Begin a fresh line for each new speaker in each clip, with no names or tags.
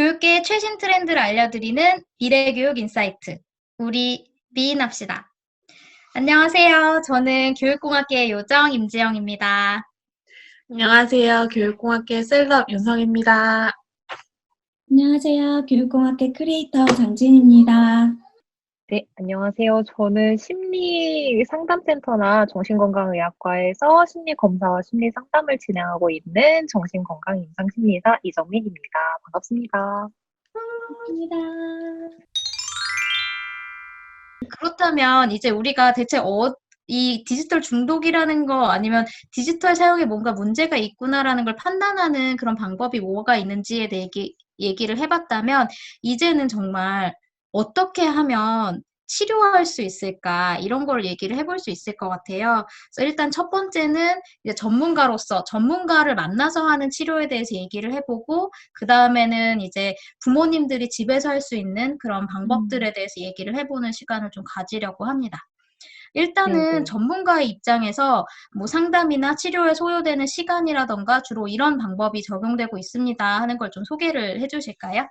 교육계의 최신 트렌드를 알려드리는 미래교육 인사이트. 우리 미인합시다. 안녕하세요. 저는 교육공학계의 요정 임지영입니다.
안녕하세요. 교육공학계 셀럽 윤성입니다.
안녕하세요. 교육공학계 크리에이터 장진입니다.
네, 안녕하세요. 저는 심리상담센터나 정신건강의학과에서 심리검사와 심리상담을 진행하고 있는 정신건강임상심리사 이정민입니다. 반갑습니다.
반갑습니다.
그렇다면 이제 우리가 대체 이 디지털 중독이라는 거 아니면 디지털 사용에 뭔가 문제가 있구나라는 걸 판단하는 그런 방법이 뭐가 있는지에 대해 얘기를 해봤다면 이제는 정말 어떻게 하면 치료할 수 있을까 이런 걸 얘기를 해볼 수 있을 것 같아요. 그래서 일단 첫 번째는 이제 전문가로서 전문가를 만나서 하는 치료에 대해서 얘기를 해보고 그 다음에는 이제 부모님들이 집에서 할 수 있는 그런 방법들에 대해서 얘기를 해보는 시간을 좀 가지려고 합니다. 일단은
네네.
전문가의 입장에서 뭐 상담이나 치료에 소요되는 시간이라던가 주로 이런 방법이 적용되고 있습니다 하는 걸 좀 소개를 해주실까요?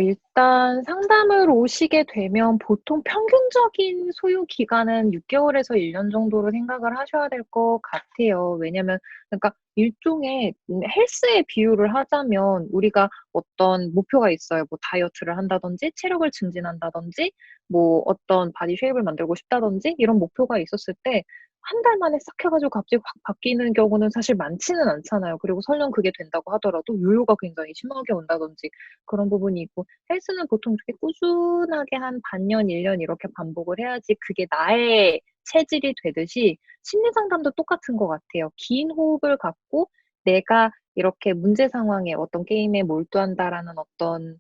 일단 상담을 오시게 되면 보통 평균적인 소요 기간은 6개월에서 1년 정도로 생각을 하셔야 될 것 같아요. 왜냐면 그러니까 일종의 헬스에 비유를 하자면 우리가 어떤 목표가 있어요. 뭐 다이어트를 한다든지 체력을 증진한다든지 뭐 어떤 바디 쉐입을 만들고 싶다든지 이런 목표가 있었을 때 한 달 만에 싹 해 가지고 갑자기 확 바뀌는 경우는 사실 많지는 않잖아요. 그리고 설령 그게 된다고 하더라도 요요가 굉장히 심하게 온다든지 그런 부분이 있고 헬스는 보통 그렇게 꾸준하게 한 반년, 1년 이렇게 반복을 해야지 그게 나의 체질이 되듯이 심리 상담도 똑같은 것 같아요. 긴 호흡을 갖고 내가 이렇게 문제 상황에 어떤 게임에 몰두한다라는 어떤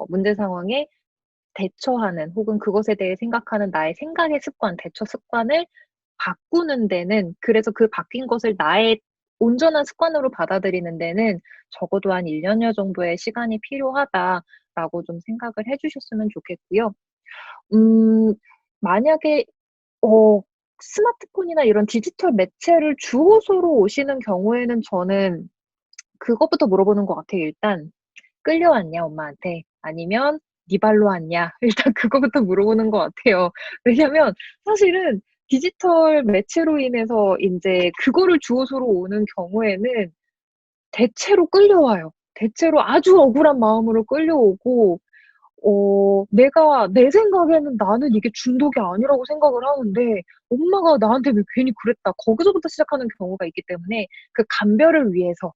문제 상황에 대처하는 혹은 그것에 대해 생각하는 나의 생각의 습관, 대처 습관을 바꾸는 데는 그래서 그 바뀐 것을 나의 온전한 습관으로 받아들이는 데는 적어도 한 1 년여 정도의 시간이 필요하다라고 좀 생각을 해 주셨으면 좋겠고요. 음 만약에 어 스마트폰이나 이런 디지털 매체를 주호소로 오시는 경우에는 저는 그것부터 물어보는 것 같아요 일단. "끌려왔냐 엄마한테?" 아니면 "네 발로 왔냐?" 일단 그거부터 물어보는 것 같아요. 왜냐면 사실은 디지털 매체로 인해서 인제 그거를 주호소로 오는 경우에는 대체로 끌려와요. 대체로 아주 억울한 마음으로 끌려오고 내가 내 생각에는 나는 이게 중독이 아니라고 생각을 하는데 '엄마가 나한테 왜 괜히 그랬다.' 거기서부터 시작하는 경우가 있기 때문에 그 감별을 위해서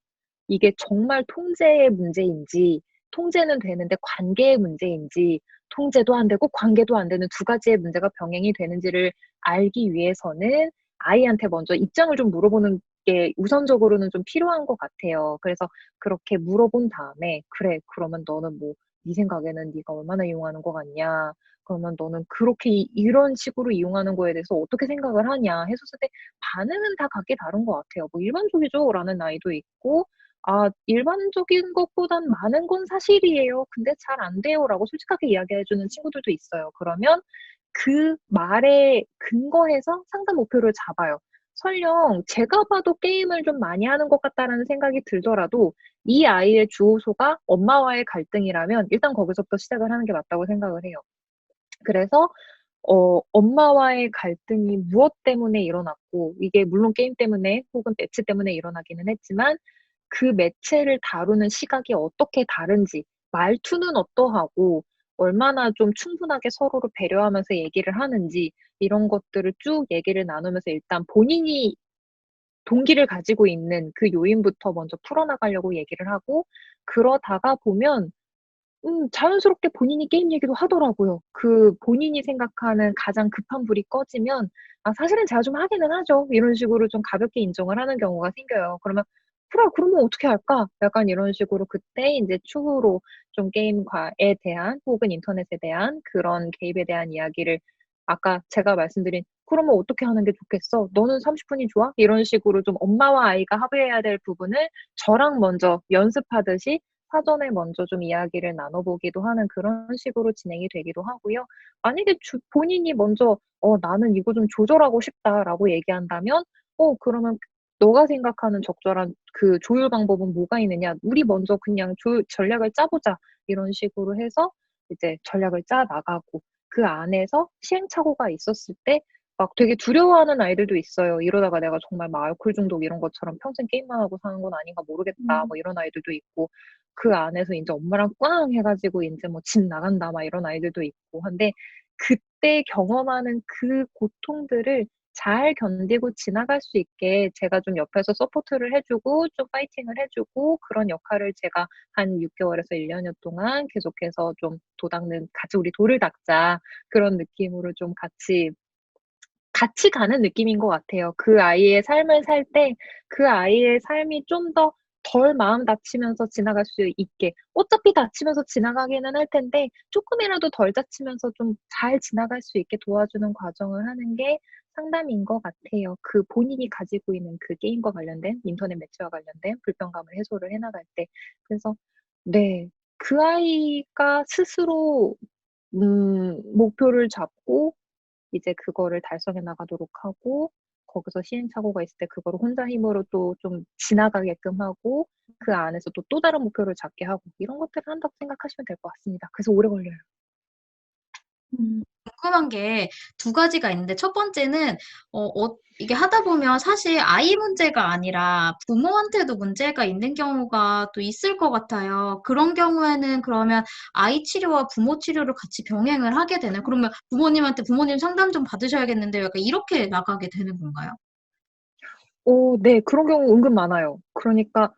이게 정말 통제의 문제인지 통제는 되는데 관계의 문제인지 통제도 안 되고 관계도 안 되는 두 가지의 문제가 병행이 되는지를 알기 위해서는 아이한테 먼저 입장을 좀 물어보는 게 우선적으로는 좀 필요한 것 같아요. 그래서 그렇게 물어본 다음에 "그래 그러면 너는 뭐 네 생각에는 네가 얼마나 이용하는 것 같냐? 그러면 너는 그렇게 이런 식으로 이용하는 거에 대해서 어떻게 생각을 하냐?" 했었을 때 반응은 다 각기 다른 것 같아요. 뭐 "일반적이죠."라는 아이도 있고 "아 일반적인 것보단 많은 건 사실이에요. 근데 잘 안 돼요."라고 솔직하게 이야기해 주는 친구들도 있어요. 그러면 그 말에 근거해서 상담 목표를 잡아요. 설령 제가 봐도 '게임을 좀 많이 하는 것 같다.'라는 생각이 들더라도 이 아이의 주호소가 엄마와의 갈등이라면 일단 거기서부터 시작을 하는 게 맞다고 생각을 해요. 그래서 엄마와의 갈등이 무엇 때문에 일어났고 이게 물론 게임 때문에 혹은 매체 때문에 일어나기는 했지만 그 매체를 다루는 시각이 어떻게 다른지, 말투는 어떠하고 얼마나 좀 충분하게 서로를 배려하면서 얘기를 하는지 이런 것들을 쭉 얘기를 나누면서 일단 본인이 동기를 가지고 있는 그 요인부터 먼저 풀어나가려고 얘기를 하고 그러다가 보면 자연스럽게 본인이 게임 얘기도 하더라고요. 그 본인이 생각하는 가장 급한 불이 꺼지면 "아 사실은 제가 좀 하기는 하죠." 이런 식으로 좀 가볍게 인정을 하는 경우가 생겨요. 그러면 "그래 그러면 어떻게 할까?" 약간 이런 식으로 그때 인제 추후로 좀 게임과에 대한 혹은 인터넷에 대한 그런 개입에 대한 이야기를 아까 제가 말씀드린 "그러면 어떻게 하는 게 좋겠어? 너는 30 분이 좋아?" 이런 식으로 좀 엄마와 아이가 합의해야 될 부분을 저랑 먼저 연습하듯이 사전에 먼저 좀 이야기를 나눠 보기도 하는 그런 식으로 진행이 되기도 하고요. 만약에 본인이 먼저 나는 이거 좀 조절하고 싶다."라고 얘기한다면 그러면 너가 생각하는 적절한 그 조율 방법은 뭐가 있느냐? 우리 먼저 그냥 전략을 짜보자. 이런 식으로 해서 이제 전략을 짜 나가고 그 안에서 시행착오가 있었을 때 막 되게 두려워하는 아이들도 있어요. 이러다가 내가 정말 막 알코올 중독 이런 것처럼 평생 게임만 하고 사는 건 아닌가 모르겠다. 뭐 이런 아이들도 있고 그 안에서 이제 엄마랑 꽝 해가지고 이제 뭐 집 나간다 막 이런 아이들도 있고 한데 그때 경험하는 그 고통들을 잘 견디고 지나갈 수 있게 제가 좀 옆에서 서포트를 해주고 좀 파이팅을 해주고 그런 역할을 제가 한 6개월에서 1년여 동안 계속해서 좀 도닦는 같이 우리 돌을 닦자 그런 느낌으로 좀 같이 가는 느낌인 것 같아요. 그 아이의 삶을 살 때 그 아이의 삶이 좀 더 덜 마음 다치면서 지나갈 수 있게 어차피 다치면서 지나가기는 할 텐데 조금이라도 덜 다치면서 좀 잘 지나갈 수 있게 도와주는 과정을 하는 게 상담인 것 같아요. 그 본인이 가지고 있는 그 게임과 관련된 인터넷 매체와 관련된 불편감을 해소를 해나갈 때. 그래서 네, 그 아이가 스스로 목표를 잡고 이제 그거를 달성해 나가도록 하고 거기서 시행착오가 있을 때 그거를 혼자 힘으로 또 좀 지나가게끔 하고 그 안에서 또 다른 목표를 잡게 하고 이런 것들을 한다고 생각하시면 될 것 같습니다. 그래서 오래 걸려요.
궁금한 게 두 가지가 있는데 첫 번째는 이게 하다 보면 사실 아이 문제가 아니라 부모한테도 문제가 있는 경우가 또 있을 것 같아요. 그런 경우에는 그러면 아이 치료와 부모 치료를 같이 병행을 하게 되나요? 그러면 부모님한테 부모님 상담 좀 받으셔야겠는데 약간 이렇게 나가게 되는 건가요?
네. 그런 경우 은근 많아요. 그러니까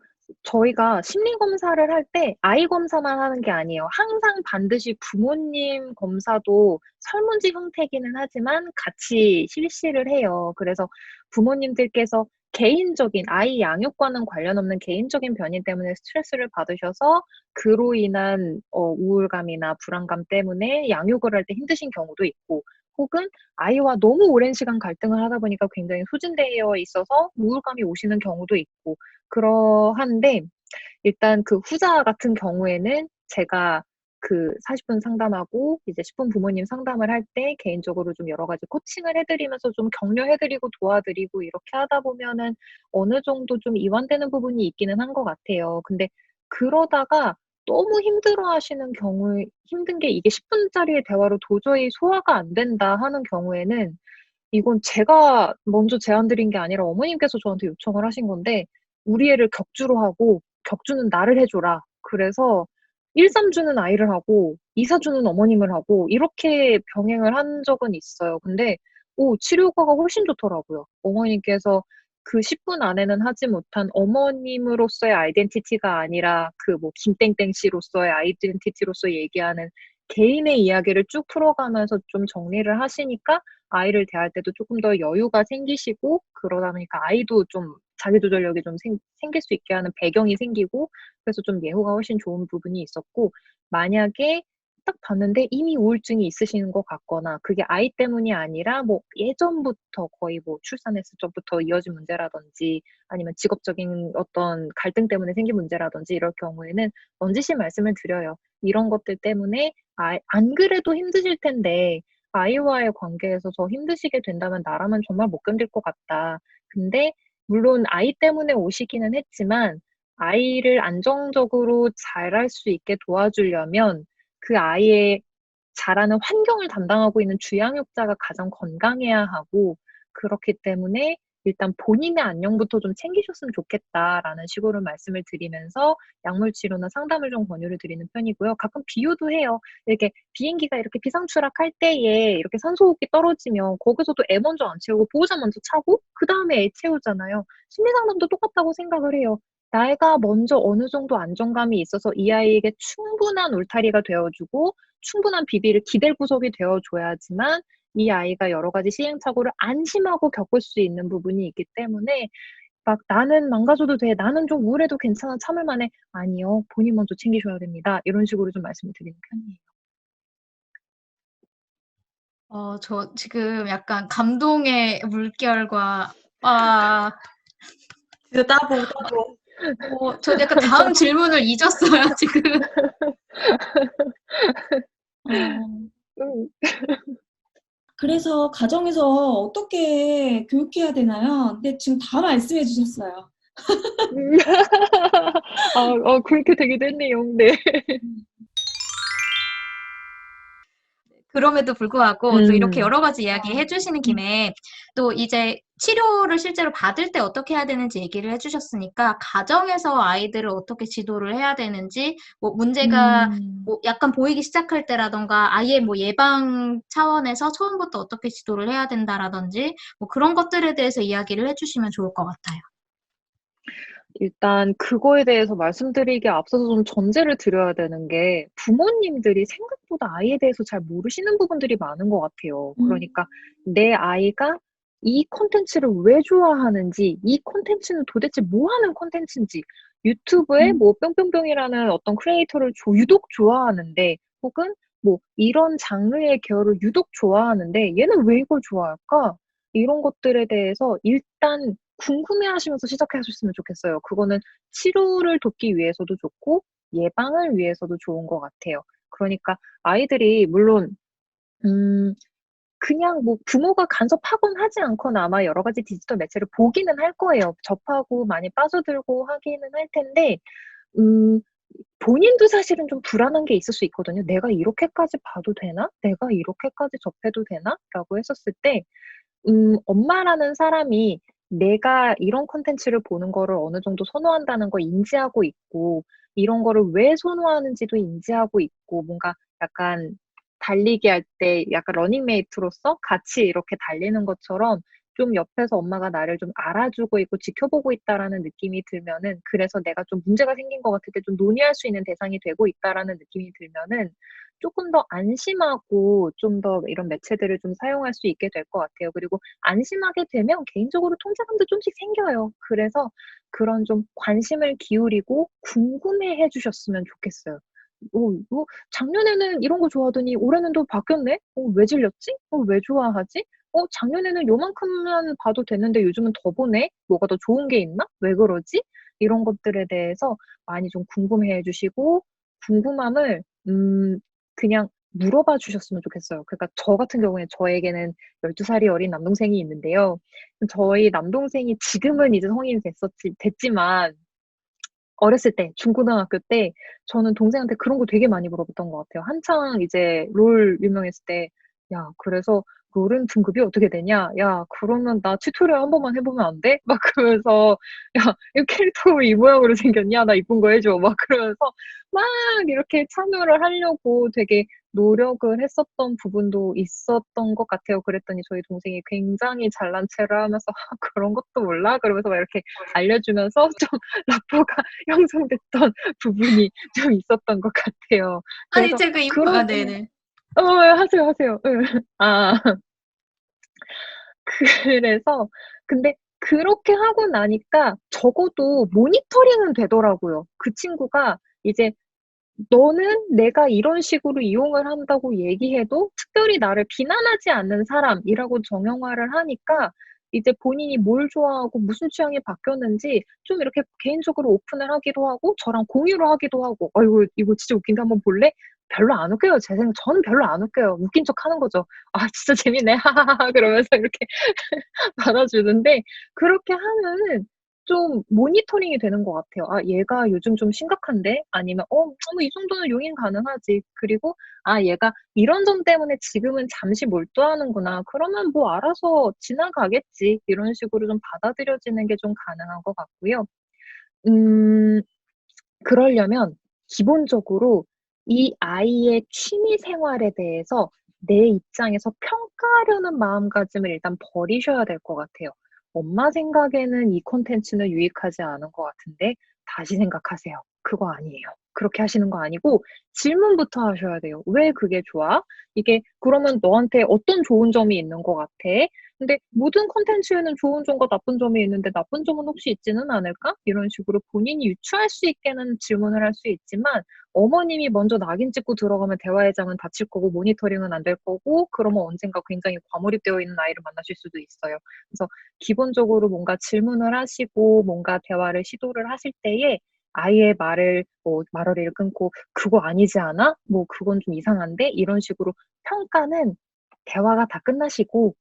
저희가 심리 검사를 할 때 아이 검사만 하는 게 아니에요. 항상 반드시 부모님 검사도 설문지 형태이기는 하지만 같이 실시를 해요. 그래서 부모님들께서 개인적인 아이 양육과는 관련 없는 개인적인 변이 때문에 스트레스를 받으셔서 그로 인한 우울감이나 불안감 때문에 양육을 할 때 힘드신 경우도 있고 혹은 아이와 너무 오랜 시간 갈등을 하다 보니까 굉장히 소진되어 있어서 우울감이 오시는 경우도 있고 그러한데 일단 그 후자 같은 경우에는 제가 그 40분 상담하고 이제 10분 부모님 상담을 할 때 개인적으로 좀 여러 가지 코칭을 해드리면서 좀 격려해드리고 도와드리고 이렇게 하다 보면은 어느 정도 좀 이완되는 부분이 있기는 한 것 같아요. 근데 그러다가 너무 힘들어 하시는 경우에 힘든 게 이게 10분짜리의 대화로 도저히 소화가 안 된다 하는 경우에는 이건 제가 먼저 제안드린 게 아니라 어머님께서 저한테 요청을 하신 건데 우리 애를 격주로 하고 격주는 나를 해줘라. 그래서 1, 3주는 아이를 하고 2, 4주는 어머님을 하고 이렇게 병행을 한 적은 있어요. 근데 치료 효과가 훨씬 좋더라고요. 어머님께서 그 10분 안에는 하지 못한 어머님으로서의 아이덴티티가 아니라 그 뭐 김땡땡 씨로서의 아이덴티티로서 얘기하는 개인의 이야기를 쭉 풀어가면서 좀 정리를 하시니까 아이를 대할 때도 조금 더 여유가 생기시고 그러다 보니까 아이도 좀 자기조절력이 좀 생길 수 있게 하는 배경이 생기고 그래서 좀 예후가 훨씬 좋은 부분이 있었고 만약에 딱 봤는데 이미 우울증이 있으신 것 같거나 그게 아이 때문이 아니라 뭐 예전부터 거의 뭐 출산했을 적부터 이어진 문제라든지 아니면 직업적인 어떤 갈등 때문에 생긴 문제라든지 이럴 경우에는 넌지시 말씀을 드려요. 이런 것들 때문에 안 그래도 힘드실 텐데 아이와의 관계에서 더 힘드시게 된다면 나라면 정말 못 견딜 것 같다. 근데 물론 아이 때문에 오시기는 했지만 아이를 안정적으로 자랄 수 있게 도와주려면 그 아이의 자라는 환경을 담당하고 있는 주양육자가 가장 건강해야 하고 그렇기 때문에 일단 본인의 안녕부터 좀 챙기셨으면 좋겠다라는 식으로 말씀을 드리면서 약물 치료나 상담을 좀 권유를 드리는 편이고요. 가끔 비유도 해요. 이렇게 비행기가 이렇게 비상추락할 때에 이렇게 산소호흡기 떨어지면 거기서도 애 먼저 안 채우고 보호자 먼저 차고 그 다음에 애 채우잖아요. 심리상담도 똑같다고 생각을 해요. 내가 먼저 어느 정도 안정감이 있어서 이 아이에게 충분한 울타리가 되어주고 충분한 비비를 기댈 구석이 되어줘야지만 이 아이가 여러 가지 시행착오를 안심하고 겪을 수 있는 부분이 있기 때문에 막 나는 망가져도 돼. 나는 좀 우울해도 괜찮아. 참을 만해. 아니요. 본인 먼저 챙기셔야 됩니다. 이런 식으로 좀 말씀을 드리는 편이에요.
저 지금 약간 감동의 물결과 아,
진짜 따봉.
저 약간 다음 질문을 잊었어요, 지금. 어,
음.
그래서 가정에서 어떻게 교육해야 되나요? 근데 지금 다 말씀해 주셨어요.
그렇게 되기도 했네요. 네.
그럼에도 불구하고 또 이렇게
음.
여러 가지 이야기 해주시는 김에 또 이제 치료를 실제로 받을 때 어떻게 해야 되는지 얘기를 해주셨으니까 가정에서 아이들을 어떻게 지도를 해야 되는지 뭐 문제가 뭐 약간 보이기 시작할 때라던가 아예 뭐 예방 차원에서 처음부터 어떻게 지도를 해야 된다라든지 뭐 그런 것들에 대해서 이야기를 해주시면 좋을 것 같아요.
일단 그거에 대해서 말씀드리기에 앞서서 좀 전제를 드려야 되는 게 부모님들이 생각보다 아이에 대해서 잘 모르시는 부분들이 많은 것 같아요. 그러니까 내 아이가 이 콘텐츠를 왜 좋아하는지, 이 콘텐츠는 도대체 뭐 하는 콘텐츠인지, 유튜브에 뭐 뿅뿅뿅이라는 어떤 크리에이터를 유독 좋아하는데, 혹은 뭐 이런 장르의 계열을 유독 좋아하는데, 얘는 왜 이걸 좋아할까? 이런 것들에 대해서 일단 궁금해하시면서 시작하셨으면 좋겠어요. 그거는 치료를 돕기 위해서도 좋고 예방을 위해서도 좋은 것 같아요. 그러니까 아이들이 물론 그냥 뭐 부모가 간섭하건 하지 않거나 아마 여러 가지 디지털 매체를 보기는 할 거예요. 접하고 많이 빠져들고 하기는 할 텐데 음 본인도 사실은 좀 불안한 게 있을 수 있거든요. '내가 이렇게까지 봐도 되나? 내가 이렇게까지 접해도 되나?' 라고 했었을 때 엄마라는 사람이 내가 이런 콘텐츠를 보는 거를 어느 정도 선호한다는 걸 인지하고 있고, 이런 거를 왜 선호하는지도 인지하고 있고, 뭔가 약간 달리기 할 때 약간 러닝메이트로서 같이 이렇게 달리는 것처럼 좀 옆에서 엄마가 나를 좀 알아주고 있고 지켜보고 있다라는 느낌이 들면은, 그래서 내가 좀 문제가 생긴 것 같을 때 좀 논의할 수 있는 대상이 되고 있다라는 느낌이 들면은 조금 더 안심하고 좀 더 이런 매체들을 좀 사용할 수 있게 될 것 같아요. 그리고 안심하게 되면 개인적으로 통제감도 좀씩 생겨요. 그래서 그런 좀 관심을 기울이고 궁금해해 주셨으면 좋겠어요. 작년에는 이런 거 좋아하더니 올해는 또 바뀌었네? 왜 질렸지? 왜 좋아하지? 작년에는 요만큼만 봐도 됐는데 요즘은 더 보네? 뭐가 더 좋은 게 있나? 왜 그러지?' 이런 것들에 대해서 많이 좀 궁금해해 주시고, 궁금함을 그냥 물어봐 주셨으면 좋겠어요. 그러니까 저 같은 경우에 저에게는 12 살이 어린 남동생이 있는데요. 저희 남동생이 지금은 이제 성인이 됐지만 어렸을 때 중고등학교 때 저는 동생한테 그런 거 되게 많이 물어봤던 것 같아요. 한창 이제 롤 유명했을 때 "야 그래서 롤은 등급이 어떻게 되냐? 야 그러면 나 튜토리얼 한 번만 해 보면 안 돼?" 막 그러면서 "야 이 캐릭터 왜 이 모양으로 생겼냐? 나 이쁜 거 해 줘." 막 그러면서 막 이렇게 참여를 하려고 되게 노력을 했었던 부분도 있었던 것 같아요. 그랬더니 저희 동생이 굉장히 잘난 체를 하면서 "아 그런 것도 몰라?" 그러면서 막 이렇게 알려주면서 좀 라포가 형성됐던 부분이 좀 있었던 것 같아요.
아니
그래서
제가
그런
네네.
하세요, 하세요. 예. 아. 그래서 근데 그렇게 하고 나니까 적어도 모니터링은 되더라고요. 그 친구가 이제 "너는 내가 이런 식으로 이용을 한다고 얘기해도 특별히 나를 비난하지 않는 사람"이라고 정형화를 하니까 이제 본인이 뭘 좋아하고 무슨 취향이 바뀌었는지 좀 이렇게 개인적으로 오픈을 하기도 하고 저랑 공유를 하기도 하고 이거 진짜 웃긴데 한번 볼래?" 별로 안 웃겨요. 저는 별로 안 웃겨요. 웃긴 척하는 거죠. "아 진짜 재밌네. 하하하하." 그러면서 이렇게 받아주는데, 그렇게 하면은 좀 모니터링이 되는 것 같아요. '아 얘가 요즘 좀 심각한데?' 아니면 뭐 이 정도는 용인 가능하지.' 그리고 '아 얘가 이런 점 때문에 지금은 잠시 몰두하는구나. 그러면 뭐 알아서 지나가겠지.' 이런 식으로 좀 받아들여지는 게 좀 가능한 것 같고요. 음 그러려면 기본적으로 이 아이의 취미 생활에 대해서 내 입장에서 평가하려는 마음가짐을 일단 버리셔야 될 것 같아요. '엄마 생각에는 이 콘텐츠는 유익하지 않은 것 같은데 다시 생각하세요.' 그거 아니에요. 그렇게 하시는 거 아니고 질문부터 하셔야 돼요. "왜 그게 좋아? 이게 그러면 너한테 어떤 좋은 점이 있는 것 같아? 근데 모든 콘텐츠에는 좋은 점과 나쁜 점이 있는데 나쁜 점은 혹시 있지는 않을까?" 이런 식으로 본인이 유추할 수 있게는 질문을 할 수 있지만, 어머님이 먼저 낙인 찍고 들어가면 대화의 장은 닫힐 거고 모니터링은 안 될 거고, 그러면 언젠가 굉장히 과몰입되어 있는 아이를 만나실 수도 있어요. 그래서 기본적으로 뭔가 질문을 하시고 뭔가 대화를 시도를 하실 때에 아이의 말어리를 끊고 "그거 아니지 않아? 뭐 그건 좀 이상한데?" 이런 식으로 평가는 대화가 다 끝나시고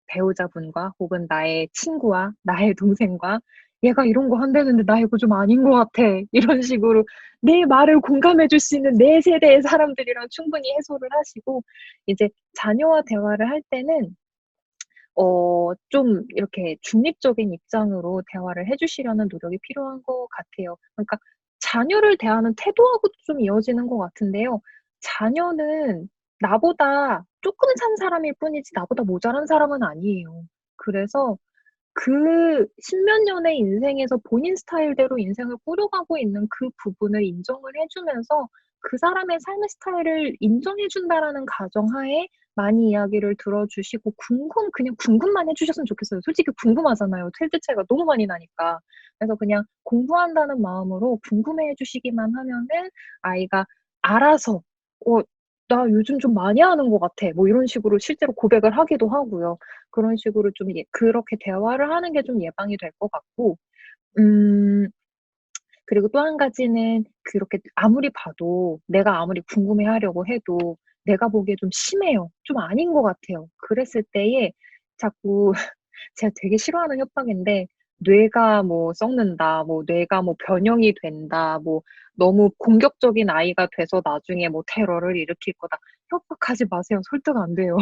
배우자분과 혹은 나의 친구와 나의 동생과 얘가 이런 거 한다는데 나 이거 좀 아닌 것 같아. 이런 식으로 내 말을 공감해 줄 수 있는 내 세대의 사람들이랑 충분히 해소를 하시고, 이제 자녀와 대화를 할 때는 좀 이렇게 중립적인 입장으로 대화를 해 주시려는 노력이 필요한 것 같아요. 그러니까 자녀를 대하는 태도하고도 좀 이어지는 것 같은데요. 자녀는 나보다 조금 산 사람일 뿐이지 나보다 모자란 사람은 아니에요. 그래서 그 십몇 년의 인생에서 본인 스타일대로 인생을 꾸려가고 있는 그 부분을 인정을 해 주면서 그 사람의 삶의 스타일을 인정해 준다라는 가정하에 많이 이야기를 들어 주시고, 그냥 궁금만 해 주셨으면 좋겠어요. 솔직히 궁금하잖아요. 세대 차이가 너무 많이 나니까. 그래서 그냥 공부한다는 마음으로 궁금해해 주시기만 하면은 아이가 알아서 나 요즘 좀 많이 하는 것 같아. 뭐 이런 식으로 실제로 고백을 하기도 하고요. 그런 식으로 좀 그렇게 대화를 하는 게 좀 예방이 될 것 같고, 음, 그리고 또 한 가지는 그렇게 아무리 봐도 내가 아무리 궁금해 하려고 해도 내가 보기에 좀 심해요. 좀 아닌 것 같아요. 그랬을 때에 자꾸 제가 되게 싫어하는 협박인데, 뇌가 뭐 썩는다, 뭐 뇌가 뭐 변형이 된다, 뭐 너무 공격적인 아이가 돼서 나중에 뭐 테러를 일으킬 거다. 협박하지 마세요. 설득 안 돼요.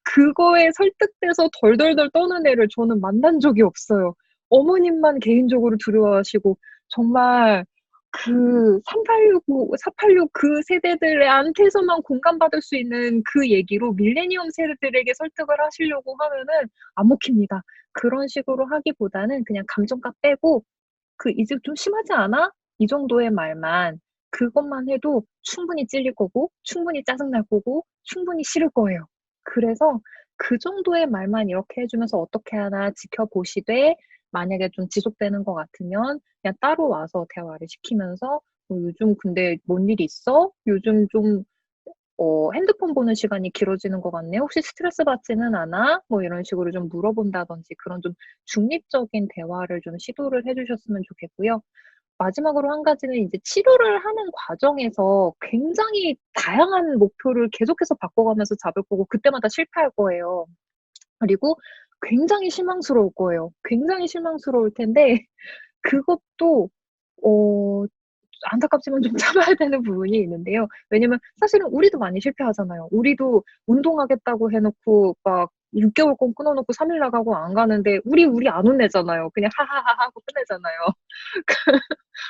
그거에 설득돼서 덜덜덜 떠는 애를 저는 만난 적이 없어요. 어머님만 개인적으로 두려워하시고, 정말 그 486 그 세대들한테서만 공감받을 수 있는 그 얘기로 밀레니엄 세대들에게 설득을 하시려고 하면은 안 먹힙니다. 그런 식으로 하기보다는 그냥 감정값 빼고 "이제 좀 심하지 않아?" 이 정도의 말만, 그것만 해도 충분히 찔릴 거고 충분히 짜증날 거고 충분히 싫을 거예요. 그래서 그 정도의 말만 이렇게 해 주면서 어떻게 하나 지켜보시되, 만약에 좀 지속되는 것 같으면 그냥 따로 와서 대화를 시키면서 요즘 근데 뭔 일 있어? 요즘 좀 핸드폰 보는 시간이 길어지는 것 같네. 혹시 스트레스 받지는 않아?" 뭐 이런 식으로 좀 물어본다든지, 그런 좀 중립적인 대화를 좀 시도를 해 주셨으면 좋겠고요. 마지막으로 한 가지는 이제 치료를 하는 과정에서 굉장히 다양한 목표를 계속해서 바꿔가면서 잡을 거고 그때마다 실패할 거예요. 그리고 굉장히 실망스러울 거예요. 굉장히 실망스러울 텐데 그것도 어 안타깝지만 좀 참아야 되는 부분이 있는데요. 왜냐면 사실은 우리도 많이 실패하잖아요. 우리도 운동하겠다고 해 놓고 막 6개월권 끊어 놓고 3일 나가고 안 가는데 우리 안 혼내잖아요. 그냥 하하하 하고 끝내잖아요.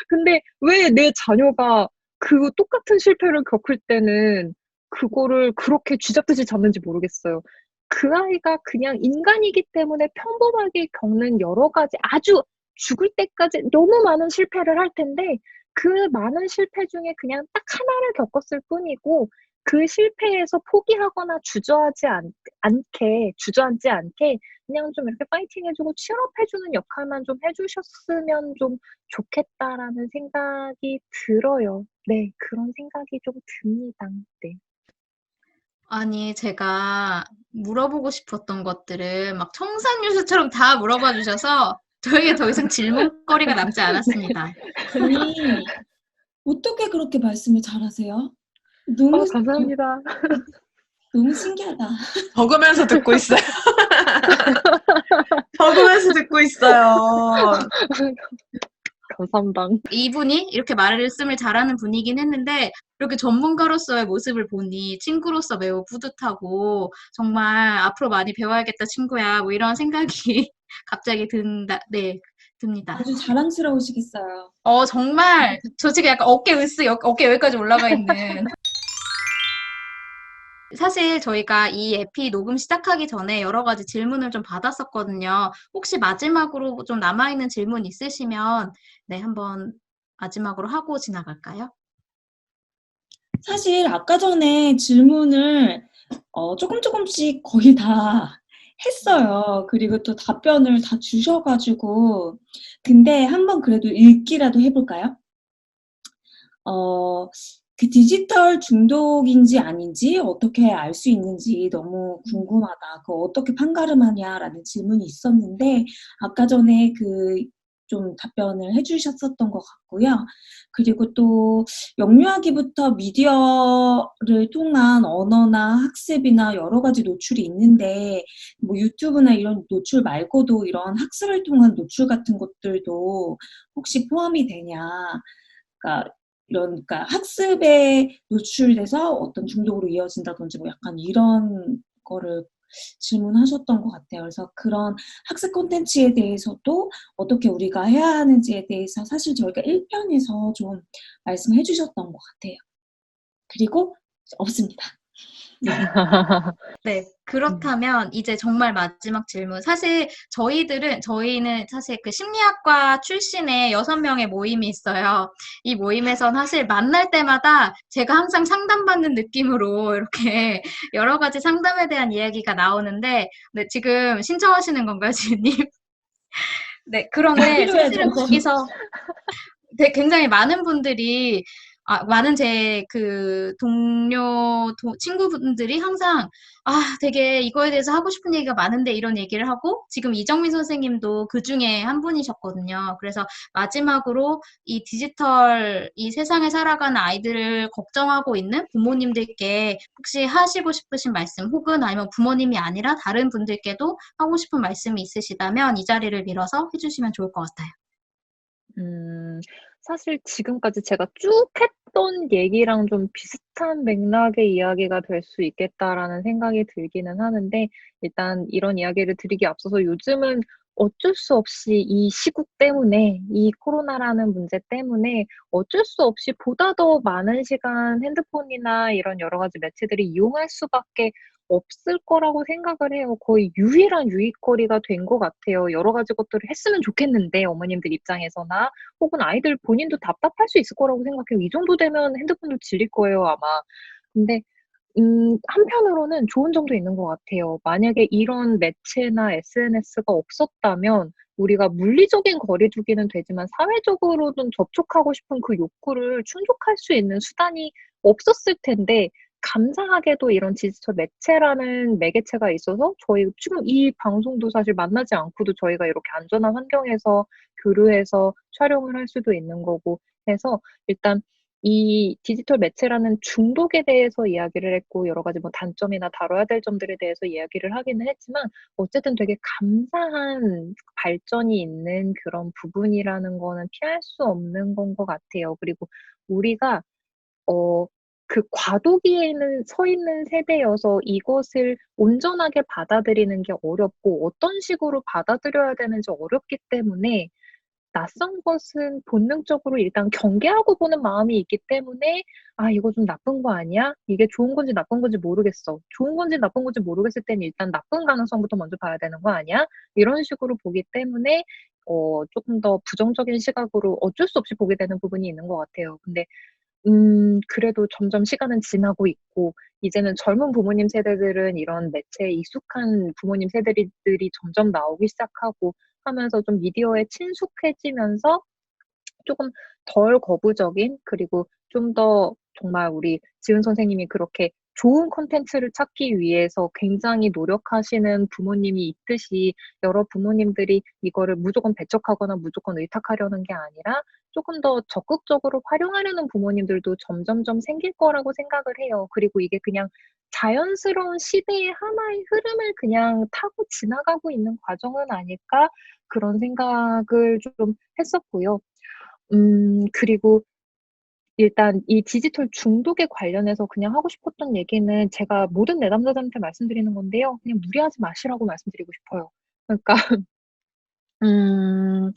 근데 왜 내 자녀가 그 똑같은 실패를 겪을 때는 그거를 그렇게 쥐잡듯이 잡는지 모르겠어요. 그 아이가 그냥 인간이기 때문에 평범하게 겪는 여러 가지, 아주 죽을 때까지 너무 많은 실패를 할 텐데, 그 많은 실패 중에 그냥 딱 하나를 겪었을 뿐이고, 그 실패에서 포기하거나 주저앉지 않게 그냥 좀 이렇게 파이팅 해 주고 치열업해 주는 역할만 좀 해 주셨으면 좀 좋겠다라는 생각이 들어요. 네. 그런 생각이 좀 듭니다. 네.
아니, 제가 물어보고 싶었던 것들을 막 청산유수처럼 다 물어봐 주셔서 저에게 더 이상 질문거리가 남지 않았습니다.
아니, 어떻게 그렇게 말씀을 잘하세요? 너무,
감사합니다.
너무 신기하다.
적으면서 듣고 있어요. 적으면서 듣고 있어요.
감사합니다.
이분이 이렇게 말씀을 잘하는 분이긴 했는데 이렇게 전문가로서의 모습을 보니 친구로서 매우 뿌듯하고 정말 앞으로 많이 배워야겠다 친구야 뭐 이런 생각이 갑자기 듭니다.
아주 자랑스러우시겠어요.
정말 저 지금 약간 어깨 여기까지 올라가 있는. 사실 저희가 이 에피 녹음 시작하기 전에 여러 가지 질문을 좀 받았었거든요. 혹시 마지막으로 좀 남아있는 질문 있으시면 네, 한번 마지막으로 하고 지나갈까요?
사실 아까 전에 질문을 조금씩 거의 다 했어요. 그리고 또 답변을 다 주셔 가지고 근데 한번 그래도 읽기라도 해 볼까요? 그 디지털 중독인지 아닌지 어떻게 알 수 있는지 너무 궁금하다. "그거 어떻게 판가름하냐?"라는 질문이 있었는데 아까 전에 그 좀 답변을 해주셨었던 것 같고요. 그리고 또 영유아기부터 미디어를 통한 언어나 학습이나 여러 가지 노출이 있는데 뭐 유튜브나 이런 노출 말고도 이런 학습을 통한 노출 같은 것들도 혹시 포함이 되냐. 그러니까 그러니까 학습에 노출돼서 어떤 중독으로 이어진다든지 뭐 약간 이런 거를 질문하셨던 것 같아요. 그래서 그런 학습 콘텐츠에 대해서도 어떻게 우리가 해야 하는지에 대해서 사실 저희가 1편에서 좀 말씀해 주셨던 것 같아요. 그리고 없습니다.
네, 그렇다면 이제 정말 마지막 질문. 사실 저희는 사실 그 심리학과 출신의 6명의 모임이 있어요. 이 모임에선 사실 만날 때마다 제가 항상 상담받는 느낌으로 이렇게 여러 가지 상담에 대한 이야기가 나오는데, 네, 지금 신청하시는 건가요, 지은님? 네, 그런데
필요해서
사실은 거기서 굉장히 많은 분들이, 많은 제 그 친구분들이 항상, 되게 이거에 대해서 하고 싶은 얘기가 많은데 이런 얘기를 하고, 지금 이정민 선생님도 그 중에 한 분이셨거든요. 그래서 마지막으로 이 세상에 살아가는 아이들을 걱정하고 있는 부모님들께 혹시 하시고 싶으신 말씀, 혹은 아니면 부모님이 아니라 다른 분들께도 하고 싶은 말씀이 있으시다면 이 자리를 빌어서 해주시면 좋을 것 같아요.
사실 지금까지 제가 쭉 했던 얘기랑 좀 비슷한 맥락의 이야기가 될 수 있겠다라는 생각이 들기는 하는데, 일단 이런 이야기를 드리기 앞서서 요즘은 어쩔 수 없이 이 시국 때문에, 이 코로나라는 문제 때문에 어쩔 수 없이 보다 더 많은 시간 핸드폰이나 이런 여러 가지 매체들을 이용할 수밖에 없을 거라고 생각을 해요. 거의 유일한 유익거리가 된 것 같아요. 여러 가지 것들을 했으면 좋겠는데, 어머님들 입장에서나 혹은 아이들 본인도 답답할 수 있을 거라고 생각해요. 이 정도 되면 핸드폰도 질릴 거예요, 아마. 근데 한편으로는 좋은 점도 있는 것 같아요. 만약에 이런 매체나 SNS가 없었다면 우리가 물리적인 거리두기는 되지만 사회적으로는 접촉하고 싶은 그 욕구를 충족할 수 있는 수단이 없었을 텐데, 감사하게도 이런 디지털 매체라는 매개체가 있어서 저희 지금 이 방송도 사실 만나지 않고도 저희가 이렇게 안전한 환경에서 교류해서 촬영을 할 수도 있는 거고 해서, 일단 이 디지털 매체라는 중독에 대해서 이야기를 했고, 여러 가지 뭐 단점이나 다뤄야 될 점들에 대해서 이야기를 하기는 했지만, 어쨌든 되게 감사한 발전이 있는 그런 부분이라는 거는 피할 수 없는 건 것 같아요. 그리고 우리가 그 과도기에 서 있는 세대여서 이것을 온전하게 받아들이는 게 어렵고, 어떤 식으로 받아들여야 되는지 어렵기 때문에 낯선 것은 본능적으로 일단 경계하고 보는 마음이 있기 때문에, 이거 좀 나쁜 거 아니야? 이게 좋은 건지 나쁜 건지 모르겠어. 좋은 건지 나쁜 건지 모르겠을 때는 일단 나쁜 가능성부터 먼저 봐야 되는 거 아니야? 이런 식으로 보기 때문에 조금 더 부정적인 시각으로 어쩔 수 없이 보게 되는 부분이 있는 것 같아요. 근데 그래도 점점 시간은 지나고 있고, 이제는 젊은 부모님 세대들은 이런 매체에 익숙한 부모님 세대들이 점점 나오기 시작하고 하면서 좀 미디어에 친숙해지면서 조금 덜 거부적인, 그리고 좀 더 정말 우리 지은 선생님이 그렇게 좋은 콘텐츠를 찾기 위해서 굉장히 노력하시는 부모님이 있듯이, 여러 부모님들이 이거를 무조건 배척하거나 무조건 의탁하려는 게 아니라 조금 더 적극적으로 활용하려는 부모님들도 점점점 생길 거라고 생각을 해요. 그리고 이게 그냥 자연스러운 시대의 하나의 흐름을 그냥 타고 지나가고 있는 과정은 아닐까, 그런 생각을 좀 했었고요. 그리고 일단 이 디지털 중독에 관련해서 그냥 하고 싶었던 얘기는 제가 모든 내담자들한테 말씀드리는 건데요. 그냥 무리하지 마시라고 말씀드리고 싶어요. 그러니까 음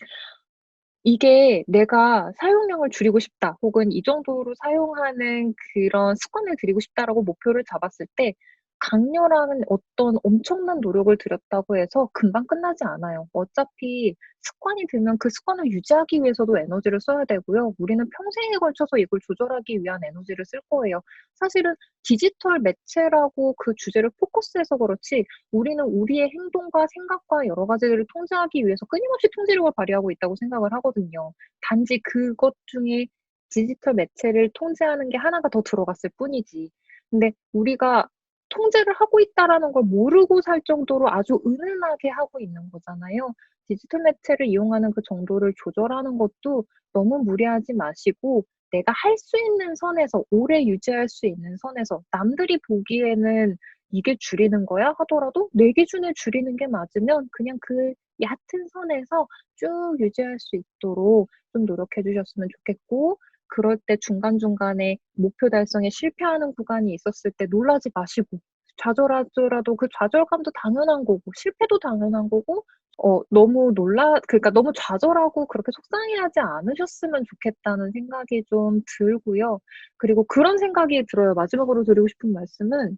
이게 '내가 사용량을 줄이고 싶다.' 혹은 '이 정도로 사용하는 그런 습관을 들이고 싶다.'라고 목표를 잡았을 때 강렬한 어떤 엄청난 노력을 들였다고 해서 금방 끝나지 않아요. 어차피 습관이 들면 그 습관을 유지하기 위해서도 에너지를 써야 되고요. 우리는 평생에 걸쳐서 이걸 조절하기 위한 에너지를 쓸 거예요. 사실은 디지털 매체라고 그 주제를 포커스해서 그렇지, 우리는 우리의 행동과 생각과 여러 가지를 통제하기 위해서 끊임없이 통제력을 발휘하고 있다고 생각을 하거든요. 단지 그것 중에 디지털 매체를 통제하는 게 하나가 더 들어갔을 뿐이지. 근데 우리가 통제를 하고 있다라는 걸 모르고 살 정도로 아주 은은하게 하고 있는 거잖아요. 디지털 매체를 이용하는 그 정도를 조절하는 것도 너무 무리하지 마시고 내가 할 수 있는 선에서 오래 유지할 수 있는 선에서 남들이 보기에는 이게 줄이는 거야 하더라도 내 기준에 줄이는 게 맞으면 그냥 그 얕은 선에서 쭉 유지할 수 있도록 좀 노력해 주셨으면 좋겠고 그럴 때 중간중간에 목표 달성에 실패하는 구간이 있었을 때 놀라지 마시고 좌절하더라도 그 좌절감도 당연한 거고 실패도 당연한 거고 그러니까 너무 좌절하고 그렇게 속상해하지 않으셨으면 좋겠다는 생각이 좀 들고요. 그리고 그런 생각이 들어요. 마지막으로 드리고 싶은 말씀은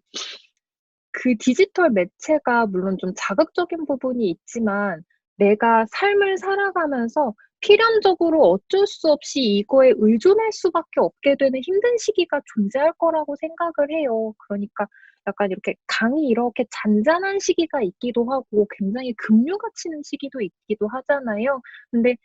그 디지털 매체가 물론 좀 자극적인 부분이 있지만 내가 삶을 살아가면서 필연적으로 어쩔 수 없이 이거에 의존할 수밖에 없게 되는 힘든 시기가 존재할 거라고 생각을 해요. 그러니까 약간 이렇게 강이 이렇게 잔잔한 시기가 있기도 하고 굉장히 급류가 치는 시기도 있기도 하잖아요. 근데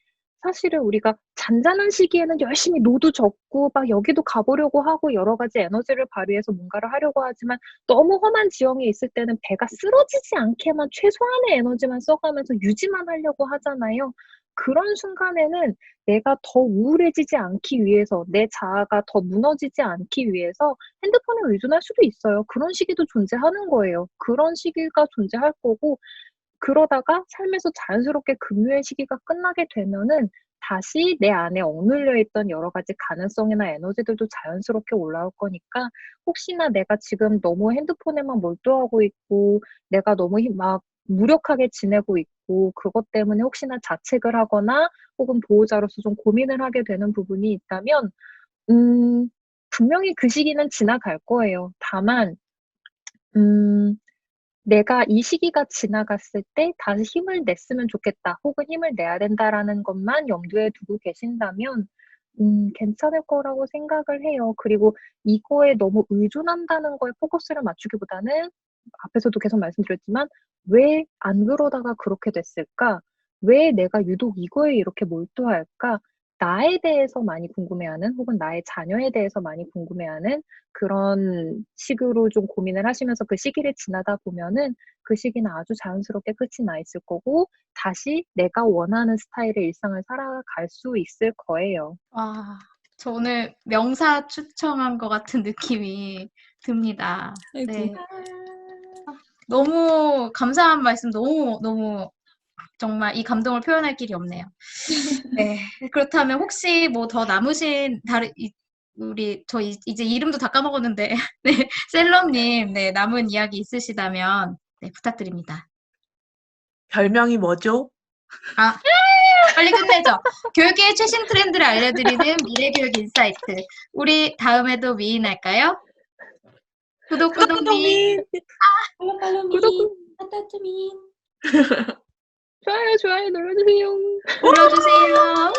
사실은 우리가 잔잔한 시기에는 열심히 노도 젓고 막 여기도 가보려고 하고 여러 가지 에너지를 발휘해서 뭔가를 하려고 하지만 너무 험한 지형에 있을 때는 배가 쓰러지지 않게만 최소한의 에너지만 써가면서 유지만 하려고 하잖아요. 그런 순간에는 내가 더 우울해지지 않기 위해서, 내 자아가 더 무너지지 않기 위해서 핸드폰에 의존할 수도 있어요. 그런 시기도 존재하는 거예요. 그런 시기가 존재할 거고, 그러다가 삶에서 자연스럽게 금요의 시기가 끝나게 되면은 다시 내 안에 억눌려 있던 여러 가지 가능성이나 에너지들도 자연스럽게 올라올 거니까 혹시나 내가 지금 너무 핸드폰에만 몰두하고 있고 내가 너무 막 무력하게 지내고 있고 그것 때문에 혹시나 자책을 하거나 혹은 보호자로서 좀 고민을 하게 되는 부분이 있다면 분명히 그 시기는 지나갈 거예요. 다만 음 내가 이 시기가 지나갔을 때 다시 힘을 냈으면 좋겠다, 혹은 힘을 내야 된다라는 것만 염두에 두고 계신다면, 괜찮을 거라고 생각을 해요. 그리고 이거에 너무 의존한다는 거에 포커스를 맞추기보다는, 앞에서도 계속 말씀드렸지만, 왜 안 그러다가 그렇게 됐을까? 왜 내가 유독 이거에 이렇게 몰두할까? 나에 대해서 많이 궁금해하는, 혹은 나의 자녀에 대해서 많이 궁금해하는 그런 식으로 좀 고민을 하시면서 그 시기를 지나다 보면은 그 시기는 아주 자연스럽게 끝이 나 있을 거고 다시 내가 원하는 스타일의 일상을 살아갈 수 있을 거예요.
와, 저 오늘 명사 추청한 것 같은 느낌이 듭니다.
아이고.
네. 너무 감사한 말씀, 너무 정말 이 감동을 표현할 길이 없네요. 네. 그렇다면 혹시 뭐 더 남으신 이제 이름도 다 까먹었는데, 네, 셀럽님, 네, 남은 이야기 있으시다면, 네, 부탁드립니다.
별명이 뭐죠?
아, 빨리 끝내죠. 교육계의 최신 트렌드를 알려드리는 미래교육 인사이트. 우리 다음에도 미인할까요? 구독, 구독미.
팔로팔로미,
구독,
하타투미.
좋아요 눌러주세요.
눌러주세요.